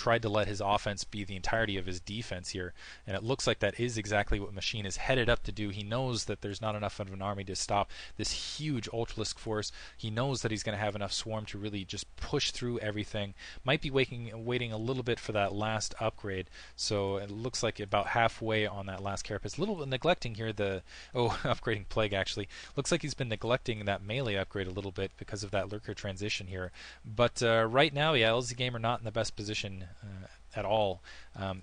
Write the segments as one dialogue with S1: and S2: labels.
S1: tried to let his offense be the entirety of his defense here, and it looks like that is exactly what Machine is headed up to do. He knows that there's not enough of an army to stop this huge Ultralisk force. He knows that he's going to have enough swarm to really just push through everything. Might be waiting a little bit for that last upgrade, so it looks like about halfway on that last carapace. A little bit neglecting here the upgrading Plague actually. Looks like he's been neglecting that melee upgrade a little bit because of that Lurker transition here. But right now, yeah, LzGamer not in the best position at all.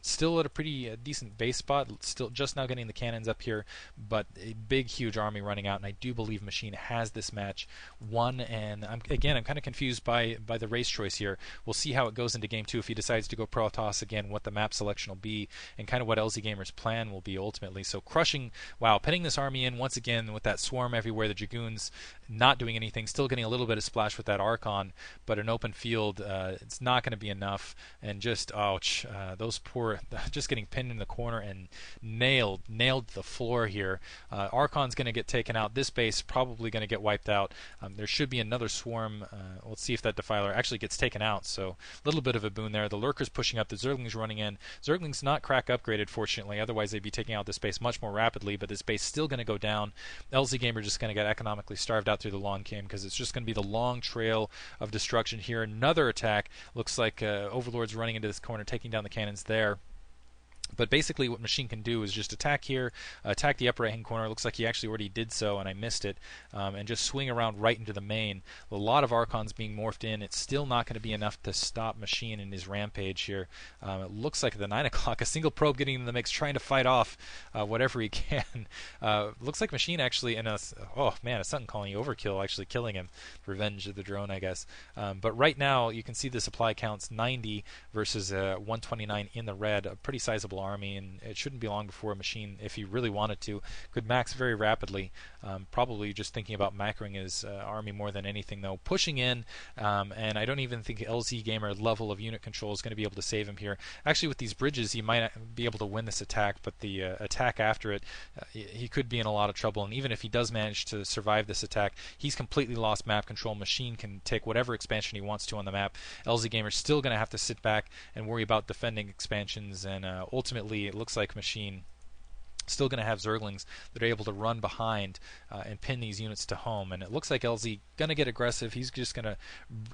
S1: Still at a pretty decent base spot, still just now getting the cannons up here, but a big, huge army running out, and I do believe Machine has this match won, and I'm kind of confused by the race choice here. We'll see how it goes into Game 2 if he decides to go protoss again, what the map selection will be, and kind of what LzGamer's plan will be ultimately. So crushing, wow, pinning this army in once again with that swarm everywhere, the Dragoons not doing anything, still getting a little bit of splash with that Archon, but an open field, it's not going to be enough, and just, ouch, those poor, just getting pinned in the corner and nailed the floor here. Archon's going to get taken out. This base probably going to get wiped out. There should be another swarm. Let's see if that Defiler actually gets taken out. So a little bit of a boon there. The Lurker's pushing up. The Zergling's running in. Zergling's not crack upgraded, fortunately. Otherwise, they'd be taking out this base much more rapidly. But this base still going to go down. LzGamer just going to get economically starved out through the long game because it's just going to be the long trail of destruction here. Another attack. Looks like Overlord's running into this corner, taking down the cannons there. But basically what Machine can do is just attack here, attack the upper right-hand corner. It looks like he actually already did so, and I missed it, and just swing around right into the main. A lot of Archons being morphed in. It's still not going to be enough to stop Machine in his rampage here. It looks like at the 9 o'clock, a single probe getting in the mix, trying to fight off whatever he can. Looks like Machine actually, and a Sunken Colony overkill, actually killing him. Revenge of the drone, I guess. But right now, you can see the supply counts 90 versus 129 in the red, a pretty sizable army, and it shouldn't be long before a Machine, if he really wanted to, could max very rapidly. Probably just thinking about macroing his army more than anything, though. Pushing in, and I don't even think LzGamer level of unit control is going to be able to save him here. Actually, with these bridges, he might be able to win this attack, but the attack after it, he could be in a lot of trouble, and even if he does manage to survive this attack, he's completely lost map control. Machine can take whatever expansion he wants to on the map. LzGamer's still going to have to sit back and worry about defending expansions, and ultimately, it looks like Machine still going to have Zerglings that are able to run behind and pin these units to home. And it looks like LZ going to get aggressive. He's just going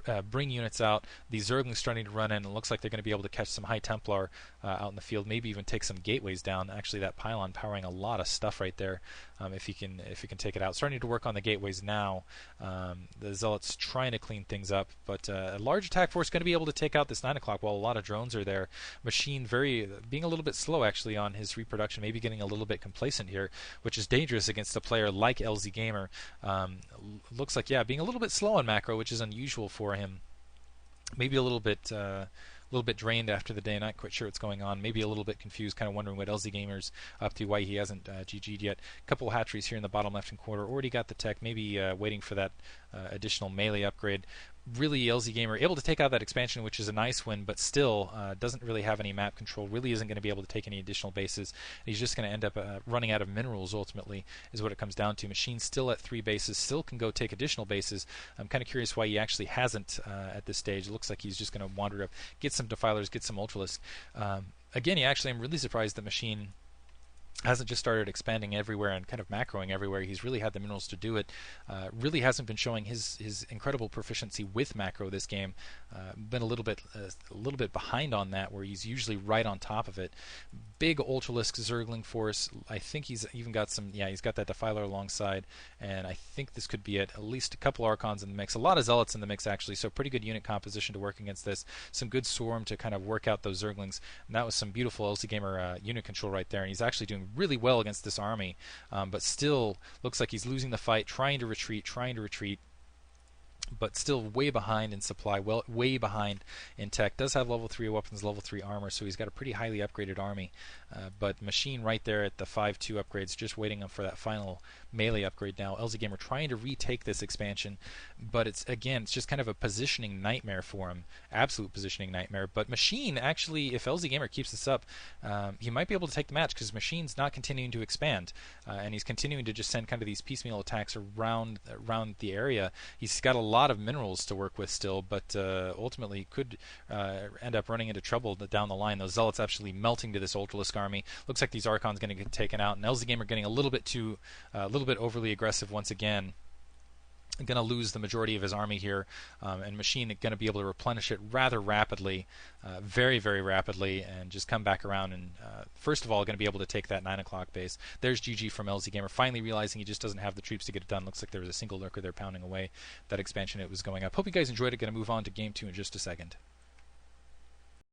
S1: to bring units out. These Zerglings starting to run in. It looks like they're going to be able to catch some High Templar out in the field. Maybe even take some gateways down. Actually, that pylon powering a lot of stuff right there. If he can take it out. Starting to work on the gateways now. The Zealots trying to clean things up. But a large attack force going to be able to take out this 9 o'clock while a lot of drones are there. Machine being a little bit slow actually on his reproduction. Maybe getting a little bit complacent here, which is dangerous against a player like LzGamer. Looks like, being a little bit slow on macro, which is unusual for him. Maybe a little bit drained after the day, not quite sure what's going on. Maybe a little bit confused, kind of wondering what LzGamer's up to, why he hasn't GG'd yet. A couple of hatcheries here in the bottom left-hand corner. Already got the tech, maybe waiting for that additional melee upgrade. Really, LzGamer able to take out that expansion, which is a nice win, but still doesn't really have any map control, really isn't going to be able to take any additional bases. He's just going to end up running out of minerals, ultimately, is what it comes down to. Machine still at 3 bases, still can go take additional bases. I'm kind of curious why he actually hasn't at this stage. It looks like he's just going to wander up, get some Defilers, get some Ultralisk. Again, I'm really surprised that Machine hasn't just started expanding everywhere and kind of macroing everywhere. He's really had the minerals to do it. Really hasn't been showing his incredible proficiency with macro this game. Been a little bit behind on that, where he's usually right on top of it. Big Ultralisk Zergling force. I think he's even got some. He's got that Defiler alongside, and I think this could be it. At least a couple Archons in the mix. A lot of Zealots in the mix actually. So pretty good unit composition to work against this. Some good Swarm to kind of work out those Zerglings. And that was some beautiful LzGamer unit control right there. And he's actually doing really well against this army, but still looks like he's losing the fight, trying to retreat, but still way behind in supply, way behind in tech. Does have level 3 weapons, level 3 armor, so he's got a pretty highly upgraded army. But Machine right there at the 5-2 upgrades, just waiting for that final melee upgrade now. LzGamer trying to retake this expansion, but it's just kind of a positioning nightmare for him. Absolute positioning nightmare. But Machine, actually, if LzGamer keeps this up, he might be able to take the match, because Machine's not continuing to expand, and he's continuing to just send kind of these piecemeal attacks around the area. He's got a lot of minerals to work with still, but ultimately could end up running into trouble down the line. Those Zealots actually melting to this Ultralisk army. Looks like these Archons going to get taken out, and LzGamer getting a little bit overly aggressive once again. Going to lose the majority of his army here, and Machine going to be able to replenish it rather rapidly, very, very rapidly, and just come back around and, first of all, going to be able to take that 9 o'clock base. There's GG from LzGamer, finally realizing he just doesn't have the troops to get it done. Looks like there was a single lurker there pounding away that expansion. It was going up. Hope you guys enjoyed it. Going to move on to Game 2 in just a second.